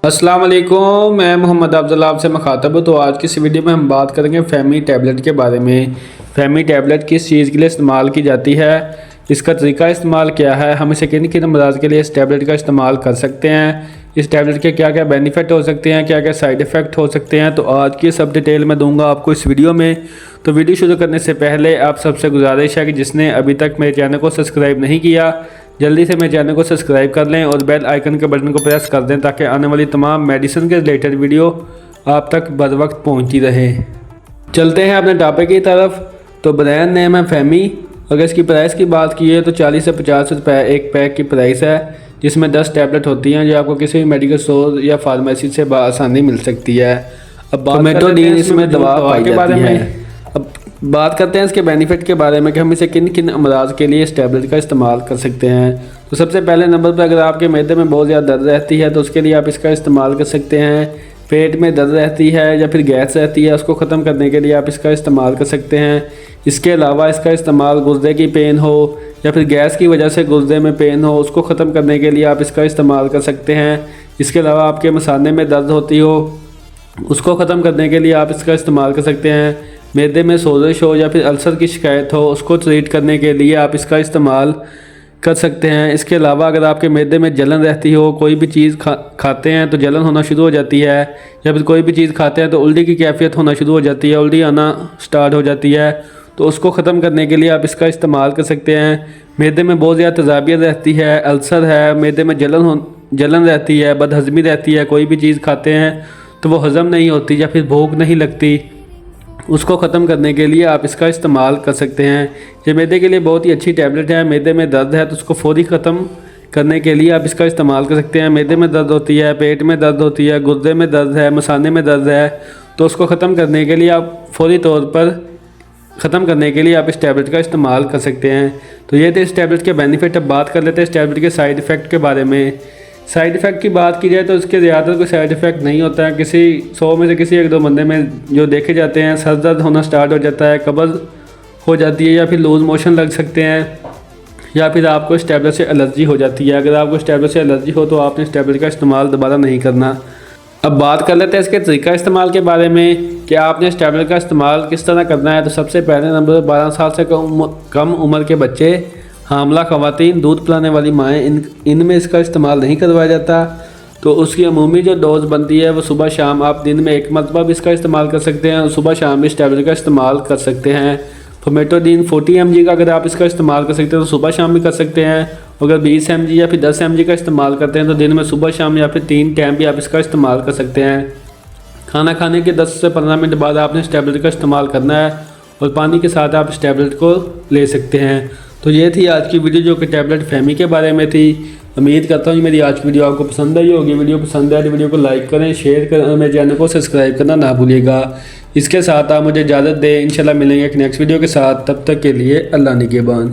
अस्सलाम वालेकुम, मैं मोहम्मद अफजल आपसे मुखातब हूँ। तो आज की इस वीडियो में हम बात करेंगे फैमी टैबलेट के बारे में। फैमी टैबलेट किस चीज़ के लिए इस्तेमाल की जाती है, इसका तरीका इस्तेमाल क्या है, हम इसे किन किन अमराज के लिए इस टैबलेट का इस्तेमाल कर सकते हैं, इस टैबलेट के क्या क्या बेनिफिट हो सकते हैं, क्या क्या साइड इफ़ेक्ट हो सकते हैं। तो आज की सब डिटेल मैं दूंगा आपको इस वीडियो में। तो वीडियो शुरू करने से पहले आप सबसे गुजारिश है कि जिसने अभी तक मेरे चैनल को सब्सक्राइब नहीं किया, जल्दी से मेरे चैनल को सब्सक्राइब कर लें और बेल आइकन के बटन को प्रेस कर दें ताकि आने वाली तमाम मेडिसिन के रिलेटेड वीडियो आप तक बर वक्त पहुँचती रहे। चलते हैं अपने टॉपिक की तरफ। तो ब्रांड नेम है फैमी। अगर इसकी प्राइस की बात की है तो 40 से 50 रुपये एक पैक की प्राइस है, जिसमें 10 टैबलेट होती हैं जो आपको किसी भी मेडिकल स्टोर या फार्मेसी से आसानी मिल सकती है। अब टोमेटोडीन इसमें दवा पाई जाती है। अब बात करते हैं इसके बेनिफिट के बारे में कि हम इसे किन किन अमराज के लिए इस टैबलेट का इस्तेमाल कर सकते हैं। तो सबसे पहले नंबर पर अगर आपके मैदे में बहुत ज़्यादा दर्द रहती है तो उसके लिए आप इसका इस्तेमाल कर सकते हैं। पेट में दर्द रहती है या फिर गैस रहती है, उसको ख़त्म करने के लिए आप इसका इस्तेमाल कर सकते हैं। इसके अलावा इसका इस्तेमाल गुर्दे की पेन हो या फिर गैस की वजह से गुर्दे में पेन हो, उसको ख़त्म करने के लिए आप इसका इस्तेमाल कर सकते हैं। इसके अलावा आपके मसाने में दर्द होती हो, उसको ख़त्म करने के लिए आप इसका इस्तेमाल कर सकते हैं। मैदे में सोजिश हो या फिर अल्सर की शिकायत हो, उसको ट्रीट करने के लिए आप इसका इस्तेमाल कर सकते हैं। इसके अलावा अगर आपके मैदे में जलन रहती हो, कोई भी चीज़ खाते हैं तो जलन होना शुरू हो जाती है, या फिर कोई भी चीज़ खाते हैं तो उल्टी की कैफियत होना शुरू हो जाती है, उल्टी आना स्टार्ट हो जाती है, तो उसको ख़त्म करने के लिए आप इसका इस्तेमाल कर सकते हैं। मैदे में बहुत ज़्यादा तेज़ाबियत रहती है, अल्सर है, मैदे में जलन रहती है, बदहज़मी रहती है, कोई भी चीज़ खाते हैं तो वो हज़म नहीं होती या फिर भूख नहीं लगती, उसको ख़त्म करने के लिए आप इसका इस्तेमाल कर सकते हैं। ये मैदे के लिए बहुत ही अच्छी टैबलेट है। मैदे में दर्द है तो उसको फौरी ख़त्म करने के लिए आप इसका इस्तेमाल कर सकते हैं। मैदे में दर्द होती है, पेट में दर्द होती है, गुर्दे में दर्द है, मसाने में दर्द है, तो उसको ख़त्म करने के लिए आप फौरी तौर पर ख़त्म करने के लिए आप इस टैबलेट का इस्तेमाल कर सकते हैं। तो ये थे इस टैबलेट के बेनिफिट। अब बात कर लेते हैं इस टैबलेट के साइड इफ़ेक्ट के बारे में। साइड इफ़ेक्ट की बात की जाए तो इसके ज़्यादा कोई साइड इफ़ेक्ट नहीं होता है। किसी 100 में से किसी एक दो बंदे में जो देखे जाते हैं, सर दर्द होना स्टार्ट हो जाता है, कब्ज़ हो जाती है, या फिर लूज़ मोशन लग सकते हैं, या फिर आपको इस टैबलेट से एलर्जी हो जाती है। अगर आपको इस टैबलेट से एलर्जी हो तो आपने इस टैबलेट का इस्तेमाल दोबारा नहीं करना। अब बात कर लेते हैं इसके तरीका इस्तेमाल के बारे में कि आपने इस टैबलेट का इस्तेमाल किस तरह करना है। तो सबसे पहले नंबर 12 साल से कम उम्र के बच्चे, हामला ख़वातीन, दूध पिलाने वाली माएँ, इनमें इसका इस्तेमाल नहीं करवाया जाता। तो उसकी अमूमी जो डोज़ बनती है वो सुबह शाम, आप दिन में एक मरतबा भी इसका इस्तेमाल कर सकते हैं और सुबह शाम इस टैबलेट का इस्तेमाल कर सकते हैं। टोमेटोडीन 40 mg का अगर आप इसका इस्तेमाल कर सकते हैं तो सुबह शाम भी कर सकते हैं। अगर 20 mg या फिर 10 mg का इस्तेमाल करते हैं तो दिन में सुबह शाम या फिर 3 टाइम भी आप इसका इस्तेमाल कर सकते हैं। खाना खाने के 10 से 15 मिनट बाद आपने इस टैबलेट का इस्तेमाल करना है और पानी के साथ आप इस टैबलेट को ले सकते हैं। तो ये थी आज की वीडियो जो कि टैबलेट फैमी के बारे में थी। उम्मीद करता हूँ मेरी आज की वीडियो आपको पसंद आई होगी। वीडियो पसंद आए तो वीडियो को लाइक करें, शेयर करें और मेरे चैनल को सब्सक्राइब करना ना भूलिएगा। इसके साथ आप मुझे इजाज़त दें। इंशाल्लाह मिलेंगे एक नेक्स्ट वीडियो के साथ। तब तक के लिए अल्लाह निगहबान।